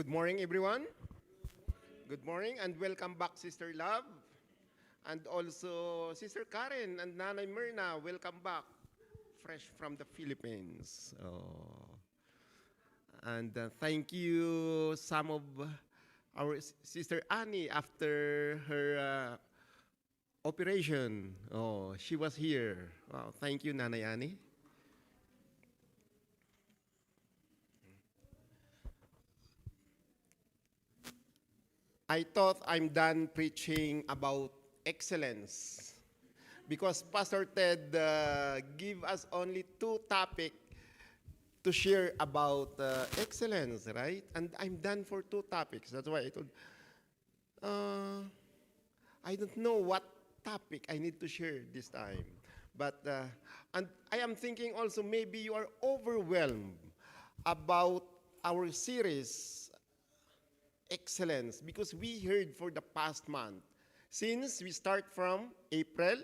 Good morning, everyone. Good morning and welcome back, Sister Love. And also, Sister Karen and Nanay Myrna, welcome back, fresh from the Philippines. And thank you, some of our Sister Annie, after her operation. Oh, she was here. Wow, thank you, Nanay Annie. I thought I'm done preaching about excellence because Pastor Ted give us only two topics to share about excellence, right? And I'm done for two topics. That's why I told, uh, I don't know what topic I need to share this time. But, and I am thinking also maybe you are overwhelmed about our series, Excellence, because we heard for the past month. Since we start from April,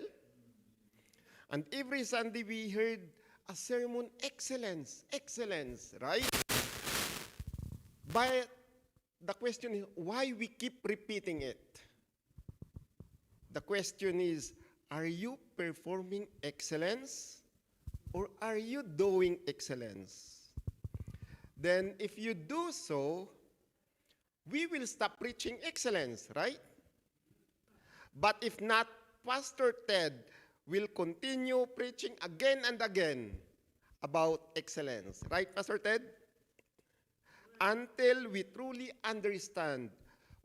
and every Sunday we heard a sermon, excellence, excellence, right? But the question is why we keep repeating it. The question is, are you performing excellence or are you doing excellence? Then if you do so, we will stop preaching excellence, right? But if not, Pastor Ted will continue preaching again and again about excellence. Right, Pastor Ted? Until we truly understand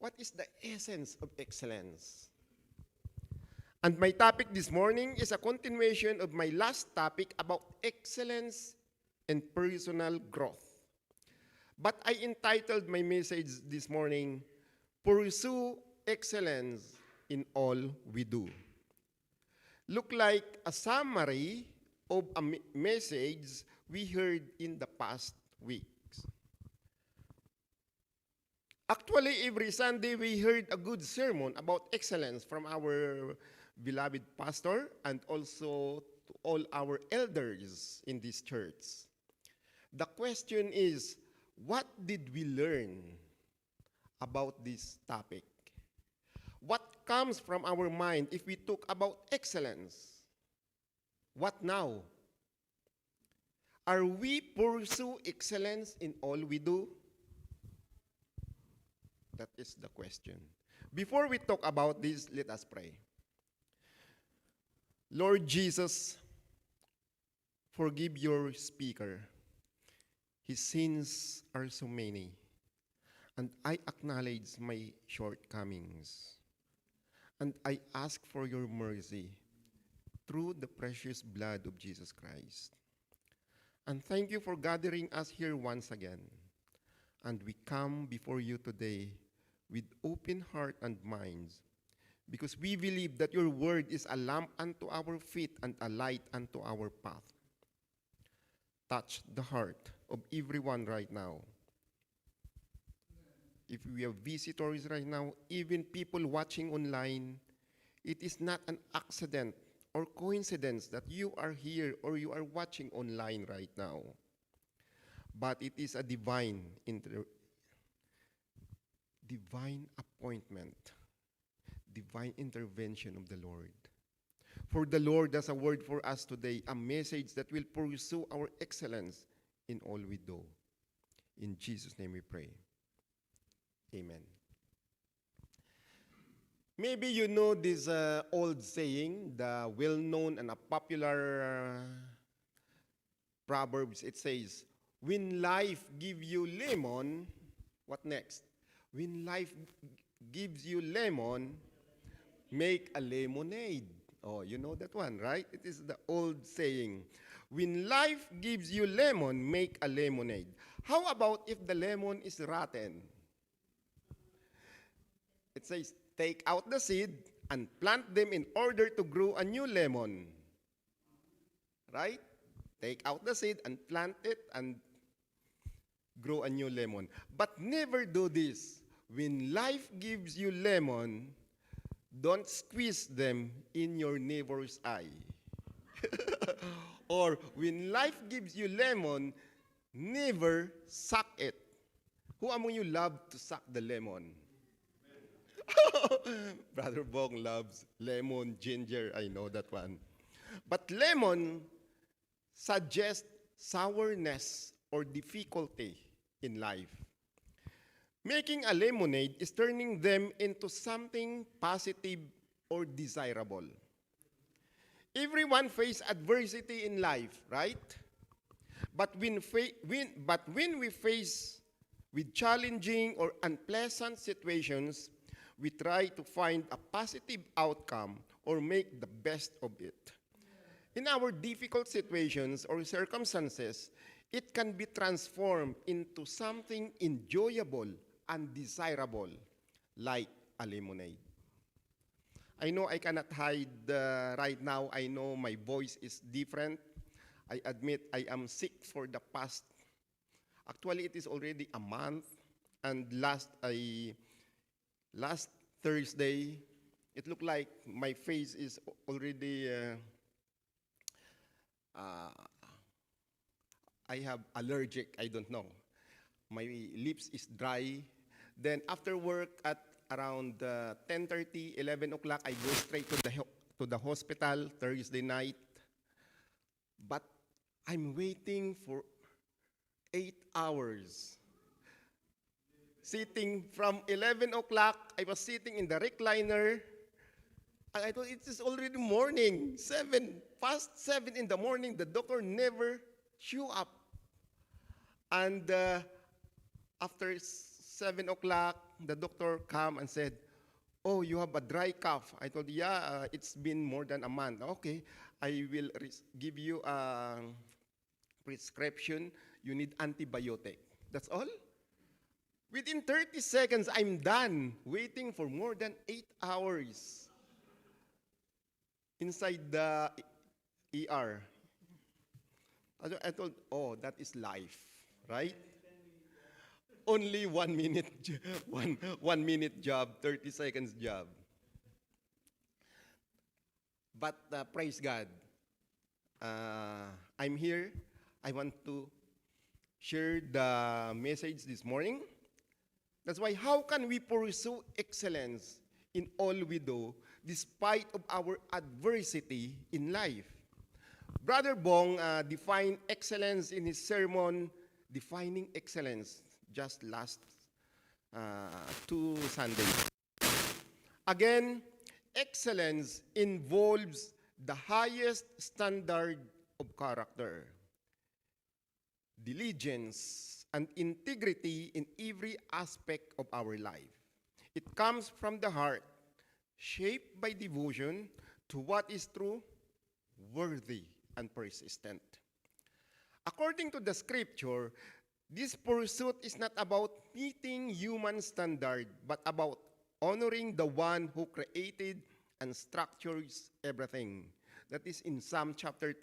what is the essence of excellence. And my topic this morning is a continuation of my last topic about excellence and personal growth. But I entitled my message this morning, Pursue Excellence in All We Do. Look like a summary of a message we heard in the past weeks. Actually, every Sunday we heard a good sermon about excellence from our beloved pastor and also to all our elders in this church. The question is, what did we learn about this topic? What comes from our mind if we talk about excellence? What now? Are we pursue excellence in all we do? That is the question. Before we talk about this, let us pray. Lord Jesus, forgive your speaker. His sins are so many, and I acknowledge my shortcomings. And I ask for your mercy through the precious blood of Jesus Christ. And thank you for gathering us here once again. And we come before you today with open heart and minds, because we believe that your word is a lamp unto our feet and a light unto our path. Touch the heart of everyone right now. If we have visitors right now, even people watching online, it is not an accident or coincidence that you are here or you are watching online right now. But it is a divine appointment, divine intervention of the Lord. For the Lord has a word for us today, a message that will pursue our excellence in all we do. In Jesus' name we pray. Amen. Maybe you know this old saying, the well-known and a popular Proverbs. It says, when life gives you lemon, what next? When life gives you lemon, make a lemonade. Oh, you know that one, right? It is the old saying. When life gives you lemon, make a lemonade. How about if the lemon is rotten? It says, take out the seed and plant them in order to grow a new lemon. Right? Take out the seed and plant it and grow a new lemon. But never do this. When life gives you lemon, don't squeeze them in your neighbor's eye. Or when life gives you lemon, never suck it Who among you love to suck the lemon? Brother Bong loves lemon, ginger. I know that one. But lemon suggests sourness or difficulty in life. Making a lemonade is turning them into something positive or desirable. Everyone faces adversity in life, right? But when we face with challenging or unpleasant situations, we try to find a positive outcome or make the best of it. In our difficult situations or circumstances, it can be transformed into something enjoyable and desirable, like a lemonade. I know I cannot hide right now. I know my voice is different. I admit I am sick for the past, actually it is already a month, and last Thursday, it looked like my face is already, uh, I have allergic, I don't know. My lips is dry. Then after work at around 10:30, 11 o'clock, I go straight to the hospital Thursday night. But I'm waiting for 8 hours. Sitting from 11 o'clock, I was sitting in the recliner. And I thought it is already morning, past 7 in the morning. The doctor never show up. And after 7 o'clock, the doctor come and said, "Oh, you have a dry cough." I told, "Yeah, it's been more than a month." "Okay, I will give you a prescription. You need antibiotic." That's all. Within 30 seconds, I'm done waiting for more than 8 hours inside the ER. I told, "Oh, that is life, right?" Only 1 minute, 1 minute job, 30 seconds job. But praise God, I'm here. I want to share the message this morning. That's why, how can we pursue excellence in all we do, despite of our adversity in life? Brother Bong defined excellence in his sermon, Defining Excellence, just last 2 Sundays. Again, excellence involves the highest standard of character, diligence, and integrity in every aspect of our life. It comes from the heart, shaped by devotion to what is true, worthy, and persistent. According to the scripture, this pursuit is not about meeting human standard, but about honoring the one who created and structures everything. That is in Psalm chapter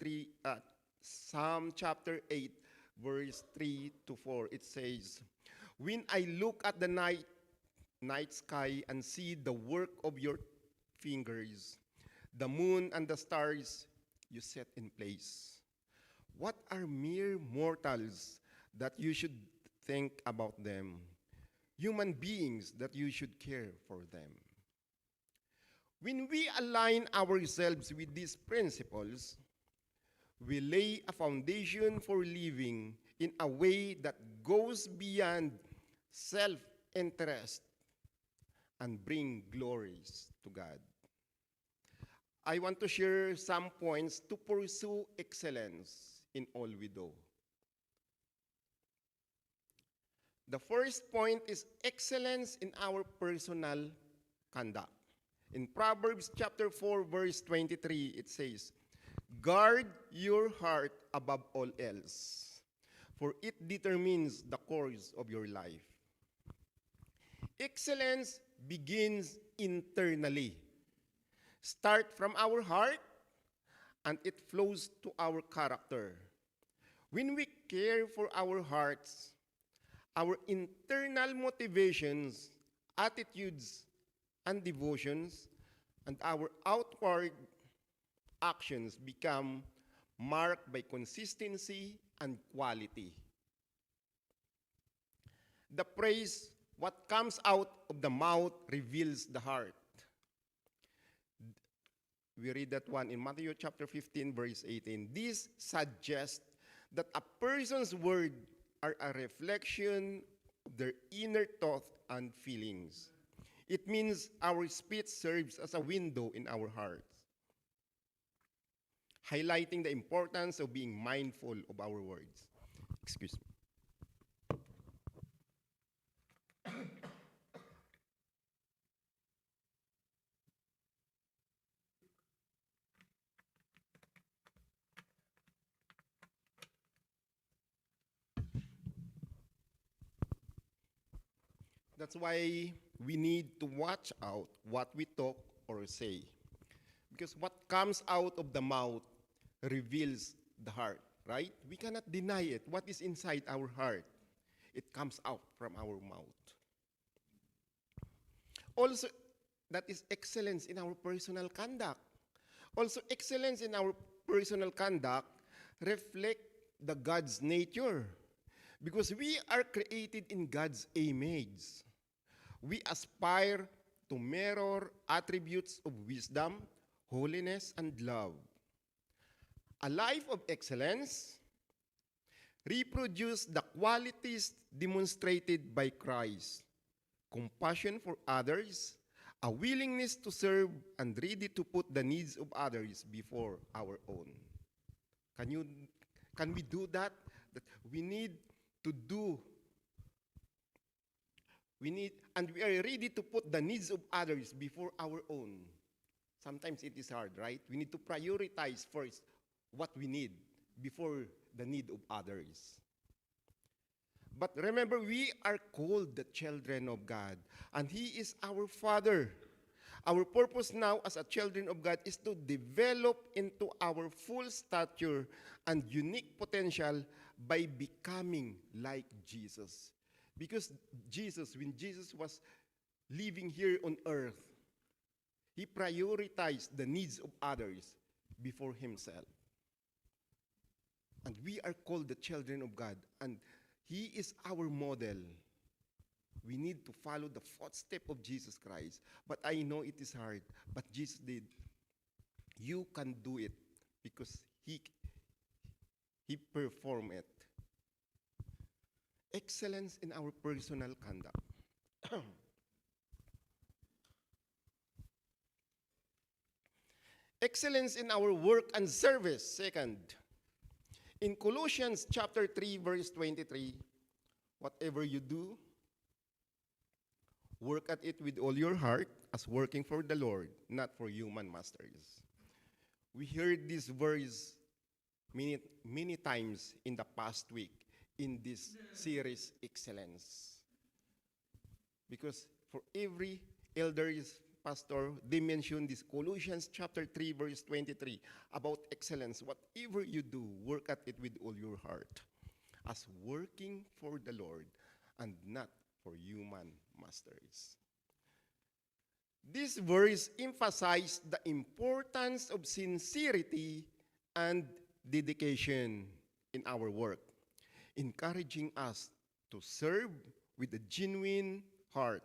8, verse 3 to 4. It says, "When I look at the night sky and see the work of your fingers, the moon and the stars you set in place. What are mere mortals that you should think about them? Human beings that you should care for them." When we align ourselves with these principles, we lay a foundation for living in a way that goes beyond self-interest and bring glories to God. I want to share some points to pursue excellence in all we do. The first point is excellence in our personal conduct. In Proverbs chapter 4, verse 23, it says, "Guard your heart above all else, for it determines the course of your life." Excellence begins internally. Start from our heart, and it flows to our character. When we care for our hearts, our internal motivations, attitudes, and devotions, and our outward actions become marked by consistency and quality. The praise, what comes out of the mouth reveals the heart. We read that one in Matthew chapter 15, verse 18. This suggests that a person's words are a reflection of their inner thought and feelings. It means our speech serves as a window in our hearts, highlighting the importance of being mindful of our words. Excuse me. That's why we need to watch out what we talk or say. Because what comes out of the mouth reveals the heart, right? We cannot deny it. What is inside our heart, it comes out from our mouth. Also, that is excellence in our personal conduct. Also, excellence in our personal conduct reflect the God's nature. Because we are created in God's image. We aspire to mirror attributes of wisdom, holiness, and love. A life of excellence reproduces the qualities demonstrated by Christ: compassion for others, a willingness to serve, and ready to put the needs of others before our own. Can we do that? That we need to do. And we are ready to put the needs of others before our own. Sometimes it is hard, right? We need to prioritize first what we need before the need of others. But remember, we are called the children of God, and He is our Father. Our purpose now as a children of God is to develop into our full stature and unique potential by becoming like Jesus. Because Jesus, when Jesus was living here on earth, He prioritized the needs of others before Himself. And we are called the children of God, and He is our model. We need to follow the footsteps of Jesus Christ. But I know it is hard, but Jesus did. You can do it because He performed it. Excellence in our personal conduct. Excellence in our work and service. Second, in Colossians chapter 3, verse 23, whatever you do, work at it with all your heart as working for the Lord, not for human masters. We heard this verse many times in the past week in this series, Excellence. Because for every elders, pastor, they mention this Colossians chapter 3, verse 23 about excellence. Whatever you do, work at it with all your heart as working for the Lord and not for human masters. This verse emphasizes the importance of sincerity and dedication in our work, encouraging us to serve with a genuine heart,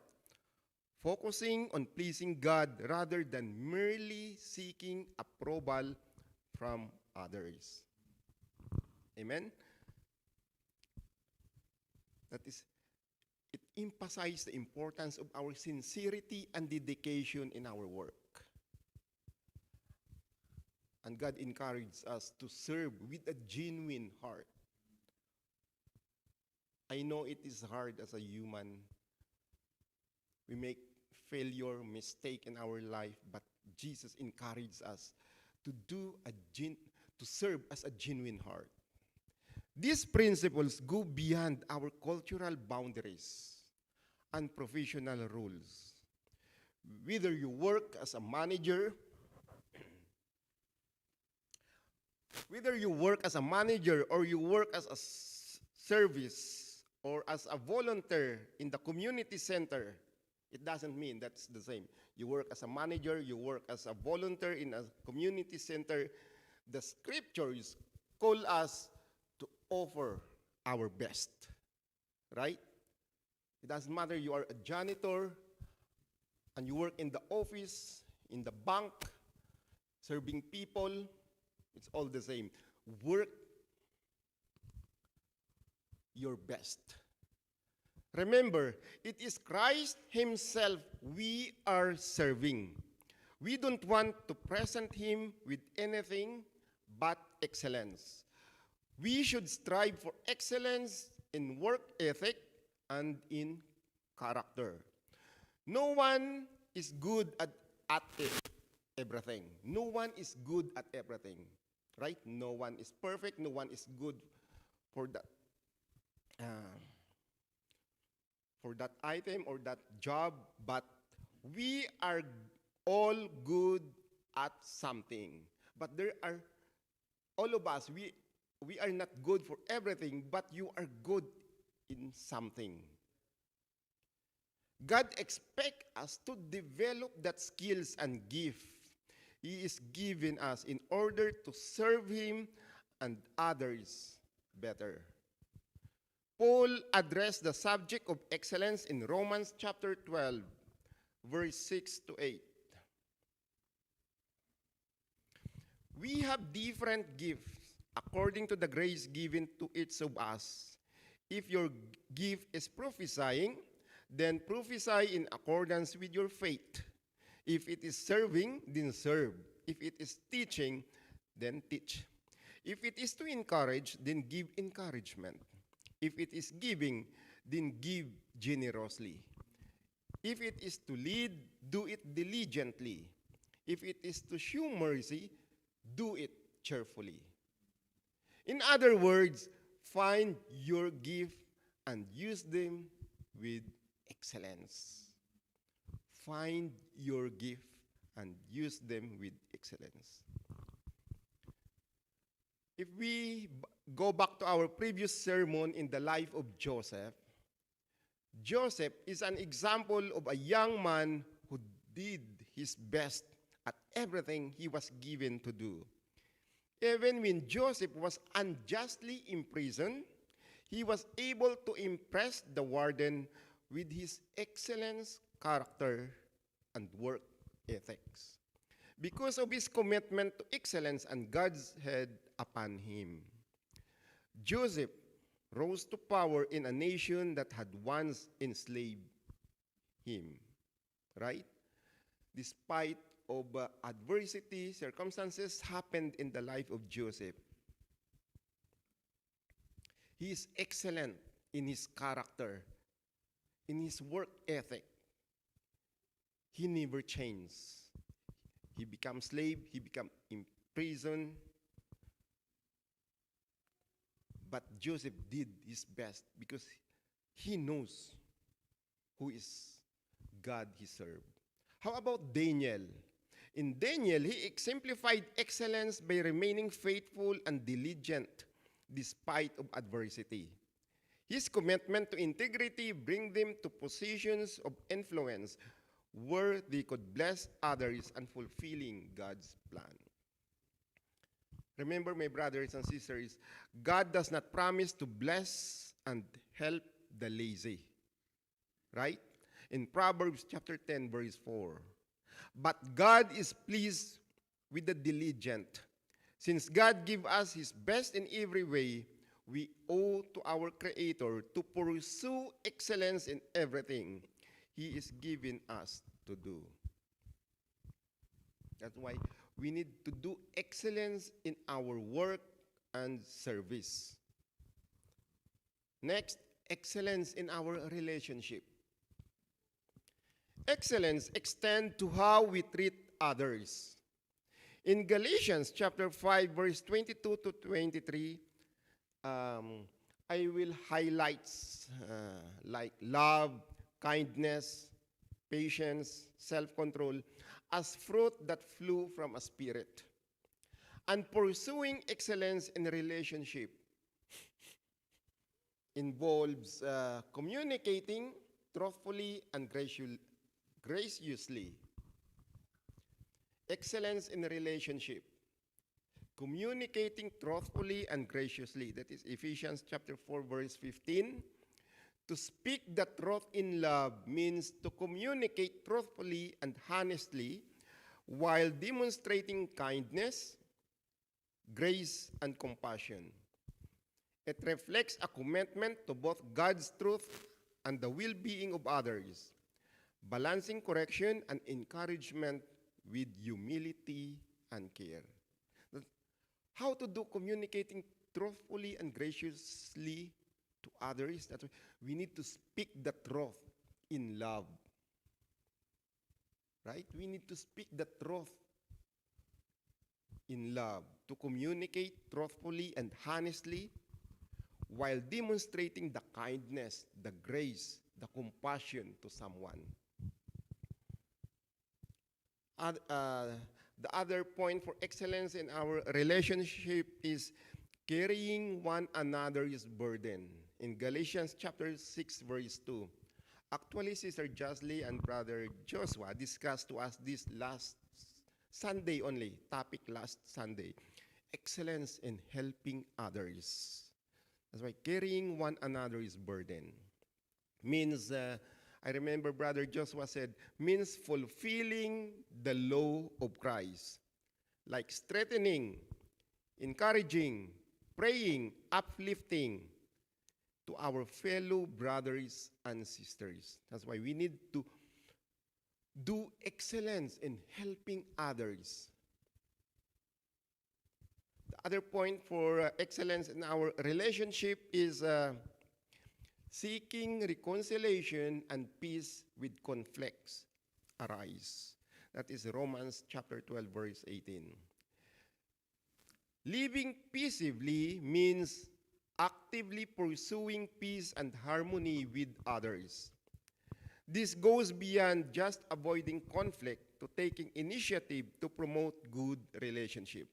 focusing on pleasing God rather than merely seeking approval from others. Amen? That is, it emphasizes the importance of our sincerity and dedication in our work. And God encourages us to serve with a genuine heart. I know it is hard as a human. We make failure, mistake in our life, but Jesus encourages us to serve as a genuine heart. These principles go beyond our cultural boundaries and professional rules. Whether you work as a manager, or you work as a service or as a volunteer in the community center, it doesn't mean that's the same. You work as a manager, you work as a volunteer in a community center. The scriptures call us to offer our best, right? It doesn't matter you are a janitor and you work in the office, in the bank, serving people, it's all the same. Work your best. Remember, it is Christ Himself we are serving. We don't want to present Him with anything but excellence. We should strive for excellence in work ethic and in character. No one is good at everything. No one is good at everything. Right? No one is perfect. No one is good for that. For that item or that job, but we are all good at something. But there are, all of us, we are not good for everything, but you are good in something. God expects us to develop that skills and gift He is giving us in order to serve Him and others better. Paul addressed the subject of excellence in Romans chapter 12, verse 6 to 8. We have different gifts according to the grace given to each of us. If your gift is prophesying, then prophesy in accordance with your faith. If it is serving, then serve. If it is teaching, then teach. If it is to encourage, then give encouragement. If it is giving, then give generously. If it is to lead, do it diligently. If it is to show mercy, do it cheerfully. In other words, find your gift and use them with excellence. Find your gift and use them with excellence. If we go back to our previous sermon in the life of Joseph, Joseph is an example of a young man who did his best at everything he was given to do. Even when Joseph was unjustly imprisoned, he was able to impress the warden with his excellent character and work ethics because of his commitment to excellence and God's hand upon him. Joseph rose to power in a nation that had once enslaved him, right? Despite of adversity, circumstances happened in the life of Joseph. He is excellent in his character, in his work ethic. He never changed. He became slave, he became imprisoned. But Joseph did his best because he knows who is God he served. How about Daniel? In Daniel, he exemplified excellence by remaining faithful and diligent despite of adversity. His commitment to integrity bring them to positions of influence where they could bless others and fulfilling God's plan. Remember, my brothers and sisters, God does not promise to bless and help the lazy. Right? In Proverbs chapter 10, verse 4. But God is pleased with the diligent. Since God gives us His best in every way, we owe to our Creator to pursue excellence in everything He is giving us to do. That's why we need to do excellence in our work and service. Next, excellence in our relationship. Excellence extends to how we treat others. In Galatians chapter 5, verse 22 to 23, I will highlight like love, kindness, patience, self-control as fruit that flew from a spirit. And pursuing excellence in relationship involves communicating truthfully and graciously. Excellence in relationship. Communicating truthfully and graciously. That is Ephesians chapter 4, verse 15 To speak the truth in love means to communicate truthfully and honestly while demonstrating kindness, grace, and compassion. It reflects a commitment to both God's truth and the well-being of others, balancing correction and encouragement with humility and care. How to do communicating truthfully and graciously to others? That we need to speak the truth in love. Right? We need to speak the truth in love, to communicate truthfully and honestly while demonstrating the kindness, the grace, the compassion to someone. The other point for excellence in our relationship is carrying one another's burden. In Galatians chapter 6, verse 2. Actually, Sister Josley and Brother Joshua discussed to us this last Sunday only, topic last Sunday. Excellence in helping others. That's why carrying one another's burden means, I remember Brother Joshua said, means fulfilling the law of Christ. Like strengthening, encouraging, praying, uplifting to our fellow brothers and sisters. That's why we need to do excellence in helping others. The other point for excellence in our relationship is seeking reconciliation and peace with conflicts arise. That is Romans chapter 12, verse 18. Living peaceably means actively pursuing peace and harmony with others. This goes beyond just avoiding conflict to taking initiative to promote good relationship.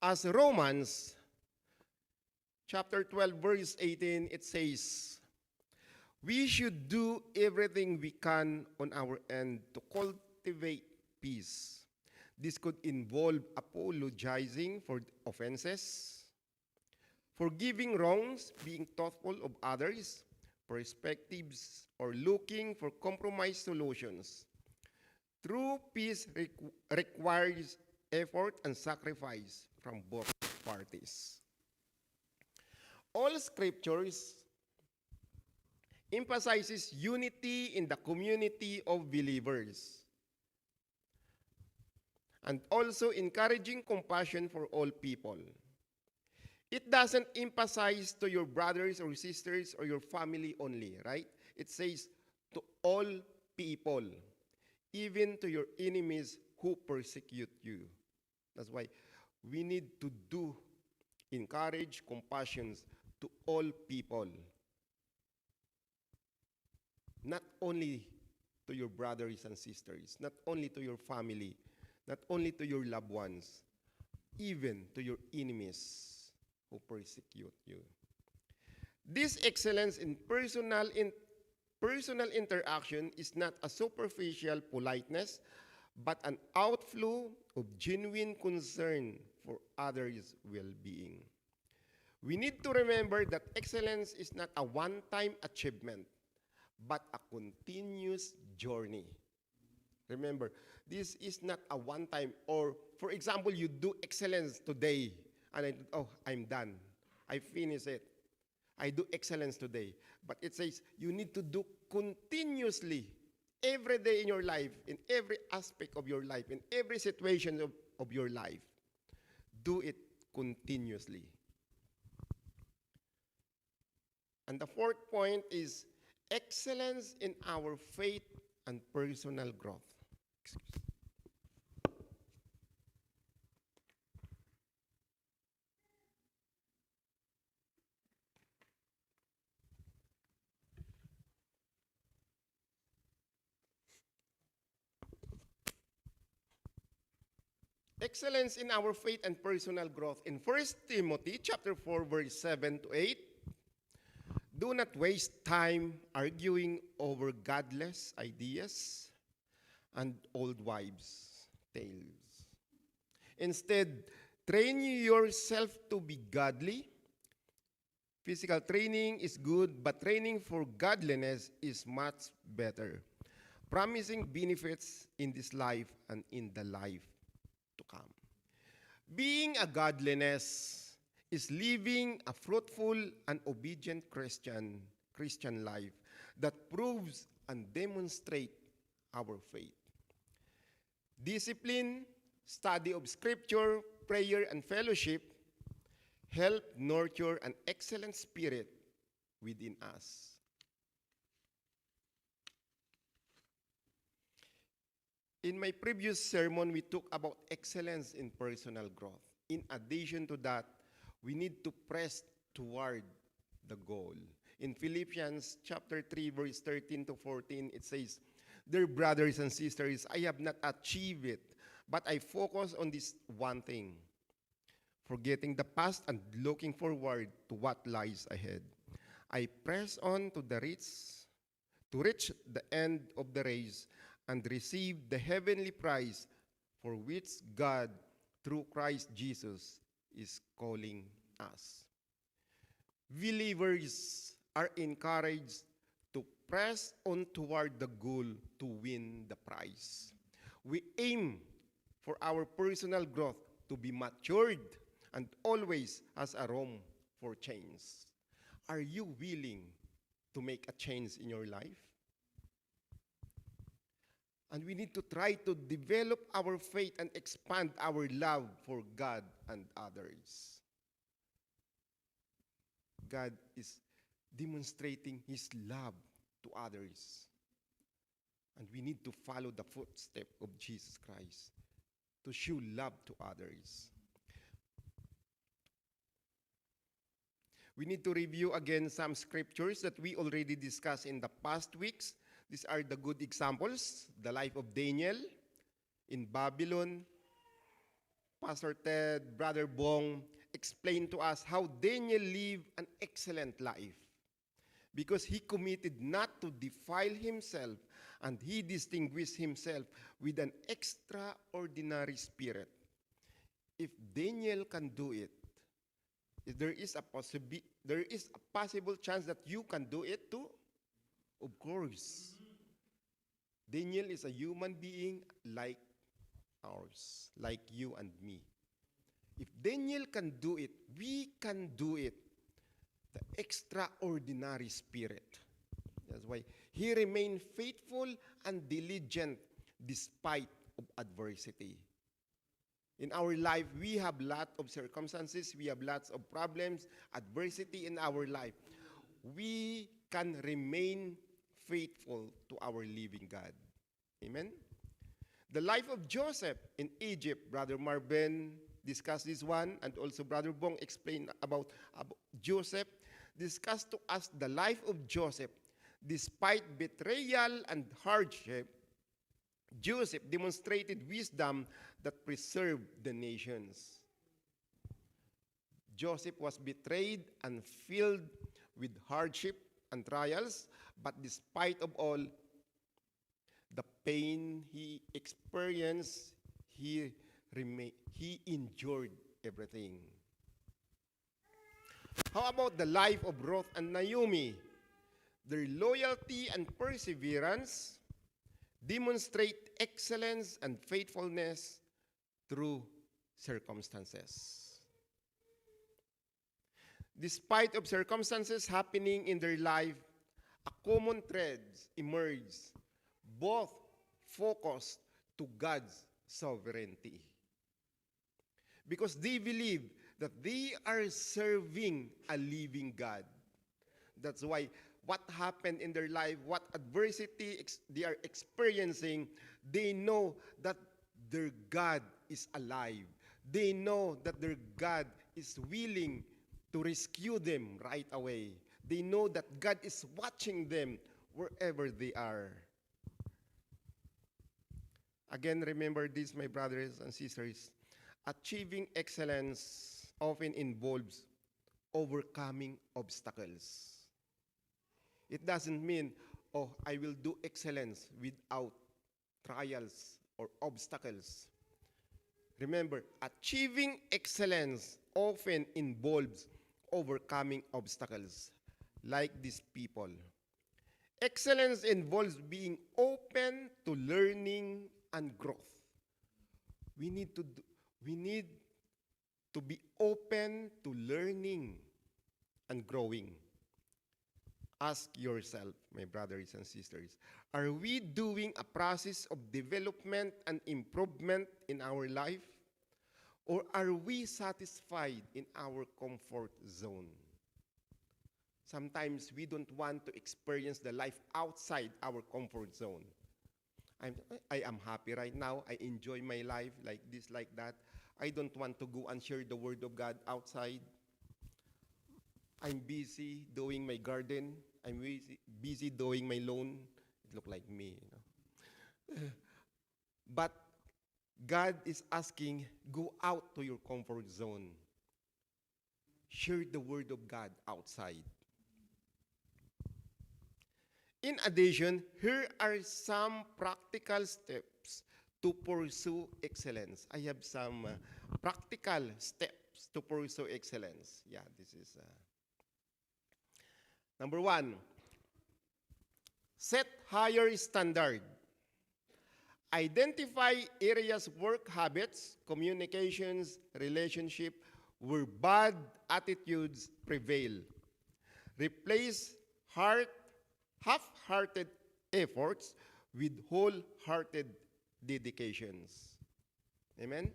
As Romans chapter 12, verse 18, it says, we should do everything we can on our end to cultivate peace. This could involve apologizing for offenses, forgiving wrongs, being thoughtful of others' perspectives, or looking for compromise solutions. True peace requires effort and sacrifice from both parties. All scriptures emphasizes unity in the community of believers and also encouraging compassion for all people. It doesn't emphasize to your brothers or sisters or your family only, right? It says to all people, even to your enemies who persecute you. That's why we need to do encourage compassion to all people. Not only to your brothers and sisters, not only to your family, not only to your loved ones, even to your enemies who persecute you. This excellence in personal interaction is not a superficial politeness, but an outflow of genuine concern for others' well-being. We need to remember that excellence is not a one-time achievement, but a continuous journey. Remember, this is not a one-time, or for example, you do excellence today, and I'm done. I finish it. I do excellence today. But it says you need to do continuously, every day in your life, in every aspect of your life, in every situation of your life. Do it continuously. And the fourth point is excellence in our faith and personal growth. Excellence in our faith and personal growth. In 1 Timothy chapter 4, verse 7 to 8, do not waste time arguing over godless ideas and old wives' tales. Instead, Train yourself to be godly. Physical training is good, but training for godliness is much better, promising benefits in this life and in the life to come. Being a godliness is living a fruitful and obedient Christian life that proves and demonstrates our faith. Discipline, study of scripture, prayer, and fellowship help nurture an excellent spirit within us. In my previous sermon, we talked about excellence in personal growth. In addition to that, we need to press toward the goal. In Philippians chapter 3, verse 13 to 14, it says, "Dear brothers and sisters, I have not achieved it, but I focus on this one thing, forgetting the past and looking forward to what lies ahead. I press on to reach the end of the race and receive the heavenly prize for which God, through Christ Jesus, is calling us." Believers are encouraged to press on toward the goal to win the prize. We aim for our personal growth to be matured and always has a room for change. Are you willing to make a change in your life? And we need to try to develop our faith and expand our love for God and others. God is demonstrating His love to others. And we need to follow the footsteps of Jesus Christ to show love to others. We need to review again some scriptures that we already discussed in the past weeks. These are the good examples. The life of Daniel in Babylon. Pastor Ted, Brother Bong explained to us how Daniel lived an excellent life because he committed not to defile himself, and he distinguished himself with an extraordinary spirit. If Daniel can do it, if there is a possible chance that you can do it too. Of course. Daniel is a human being like ours, like you and me. If Daniel can do it, we can do it. The extraordinary spirit. That's why he remained faithful and diligent despite of adversity. In our life, we have lots of circumstances, we have lots of problems, adversity in our life. We can remain faithful to our living God. Amen? The life of Joseph in Egypt, Brother Marvin discussed this one, and also Brother Bong explained about Joseph, discussed to us the life of Joseph. Despite betrayal and hardship, Joseph demonstrated wisdom that preserved the nations. Joseph was betrayed and filled with hardship and trials, but despite of all the pain he experienced, he endured everything. How about the life of Ruth and Naomi? Their loyalty and perseverance demonstrate excellence and faithfulness through circumstances. Despite of circumstances happening in their life, a common thread emerged, both focused to God's sovereignty. Because they believe that they are serving a living God. That's why what happened in their life, what adversity they are experiencing, they know that their God is alive. They know that their God is willing to rescue them right away. They know that God is watching them wherever they are. Again, remember this, my brothers and sisters. Achieving excellence often involves overcoming obstacles. It doesn't mean, oh, I will do excellence without trials or obstacles. Remember, achieving excellence often involves overcoming obstacles like these people. Excellence involves being open to learning and growth. We need to do, we need to be open to learning and growing. Ask yourself, my brothers and sisters, are we doing a process of development and improvement in our life? Or are we satisfied in our comfort zone? Sometimes we don't want to experience the life outside our comfort zone. I am happy right now. I enjoy my life like this, like that. I don't want to go and share the word of God outside. I'm busy doing my garden. I'm busy doing my lawn. It look like me, But God is asking, go out to your comfort zone. Share the word of God outside. In addition, here are some practical steps to pursue excellence. I have some practical steps to pursue excellence. Yeah, this is number one. Set higher standard. Identify areas, work habits, communications, relationship where bad attitudes prevail. Replace half-hearted efforts with wholehearted dedications. Amen?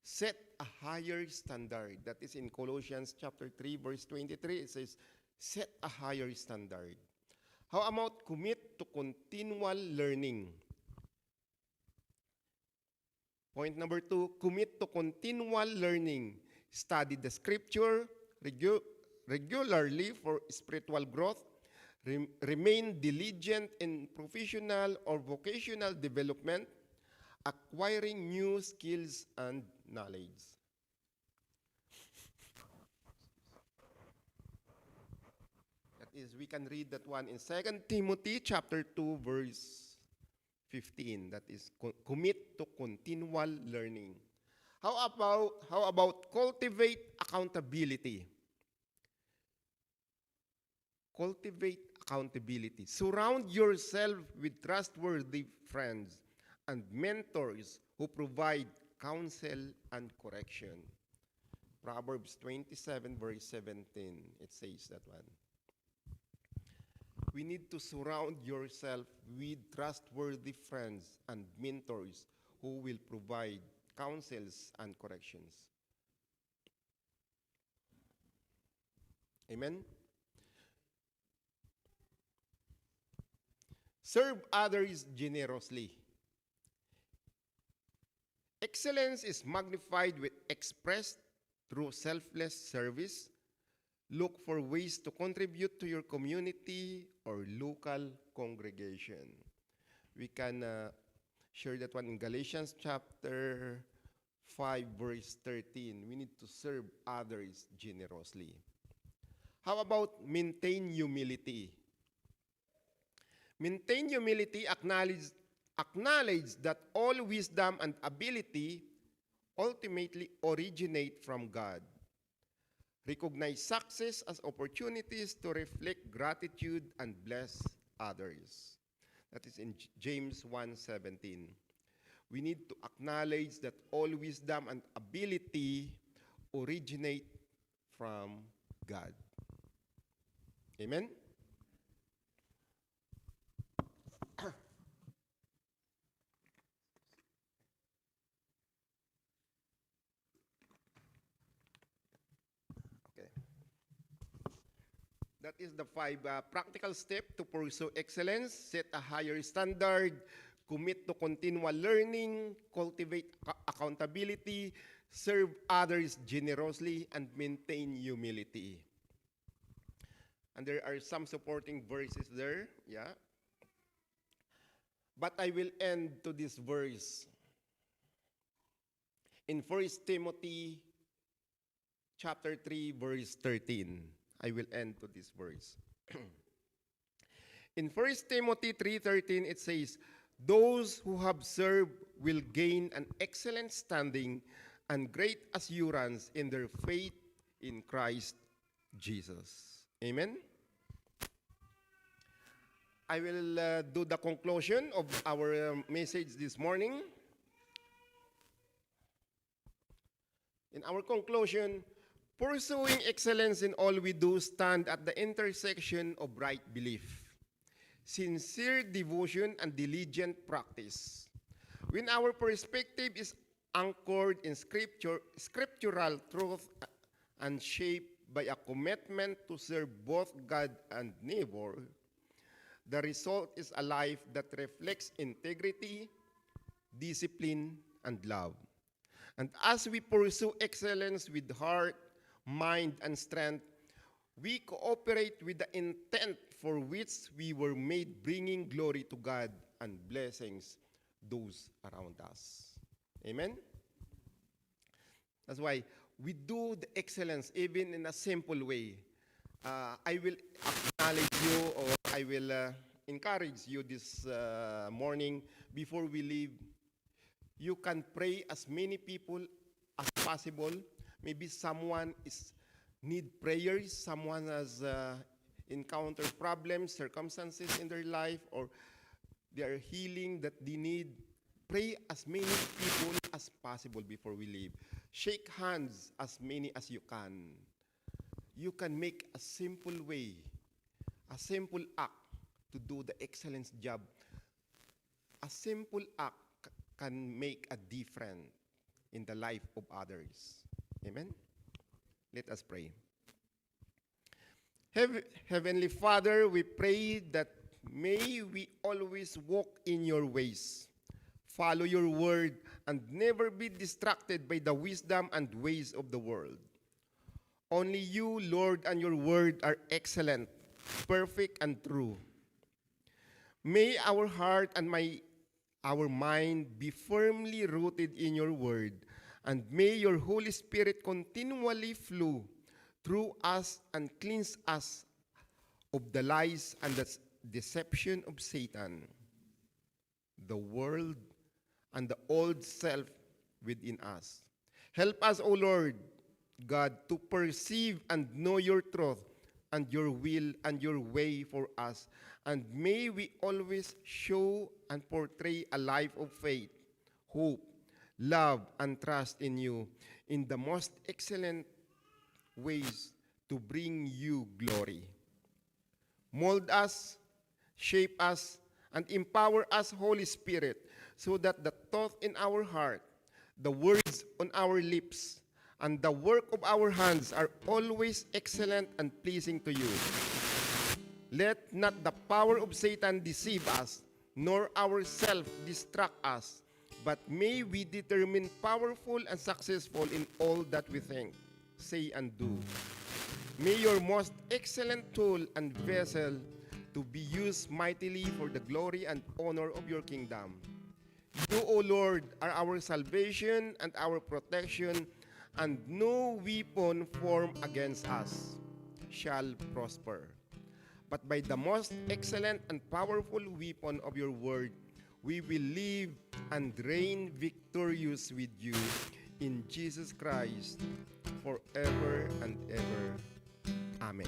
Set a higher standard. That is in Colossians chapter 3, verse 23. It says, set a higher standard. How about commit to continual learning? Point number 2, commit to continual learning. Study the scripture regularly for spiritual growth. Remain diligent in professional or vocational development, acquiring new skills and knowledge. That is, we can read that one in 2 Timothy chapter 2, verse 15. That is, commit to continual learning. How about cultivate accountability? Cultivate accountability. Surround yourself with trustworthy friends and mentors who provide counsel and correction. Proverbs 27, verse 17, it says that one. We need to surround yourself with trustworthy friends and mentors who will provide counsels and corrections. Amen? Serve others generously. Excellence is magnified with expressed through selfless service. Look for ways to contribute to your community or local congregation. We can share that one in Galatians chapter 5, verse 13. We need to serve others generously. How about maintain humility? Maintain humility, acknowledge that all wisdom and ability ultimately originate from God. Recognize success as opportunities to reflect gratitude and bless others. That is in James 1:17. We need to acknowledge that all wisdom and ability originate from God. Amen? That is the 5 practical steps to pursue excellence, set a higher standard, commit to continual learning, cultivate accountability, serve others generously, and maintain humility. And there are some supporting verses there, yeah. But I will end to this verse. In 1 Timothy chapter 3, verse 13. I will end to this verse. In 1 Timothy 3:13, it says, Those who have served will gain an excellent standing and great assurance in their faith in Christ Jesus. Amen? I will do the conclusion of our message this morning. In our conclusion, pursuing excellence in all we do stand at the intersection of right belief, sincere devotion, and diligent practice. When our perspective is anchored in scriptural truth and shaped by a commitment to serve both God and neighbor, the result is a life that reflects integrity, discipline, and love. And as we pursue excellence with heart, mind, and strength, we cooperate with the intent for which we were made, bringing glory to God and blessings those around us. Amen? That's why we do the excellence even in a simple way. I will acknowledge you, or I will encourage you this morning before we leave. You can pray as many people as possible. Maybe someone need prayers, someone has encountered problems, circumstances in their life, or they are healing that they need. Pray as many people as possible before we leave. Shake hands as many as you can. You can make a simple way, a simple act to do the excellence job. A simple act can make a difference in the life of others. Amen? Let us pray. Heavenly Father, we pray that may we always walk in your ways, follow your word, and never be distracted by the wisdom and ways of the world. Only you, Lord, and your word are excellent, perfect, and true. May our heart and our mind be firmly rooted in your word, and may your Holy Spirit continually flow through us and cleanse us of the lies and the deception of Satan, the world, and the old self within us. Help us, O Lord God, to perceive and know your truth and your will and your way for us. And may we always show and portray a life of faith, hope, love, and trust in you in the most excellent ways to bring you glory. Mold us, shape us, and empower us, Holy Spirit, so that the thought in our heart, the words on our lips, and the work of our hands are always excellent and pleasing to you. Let not the power of Satan deceive us, nor ourselves distract us, but may we determine powerful and successful in all that we think, say, and do. May your most excellent tool and vessel to be used mightily for the glory and honor of your kingdom. You, O Lord, are our salvation and our protection, and no weapon formed against us shall prosper. But by the most excellent and powerful weapon of your word, we will live and reign victorious with you in Jesus Christ forever and ever. Amen.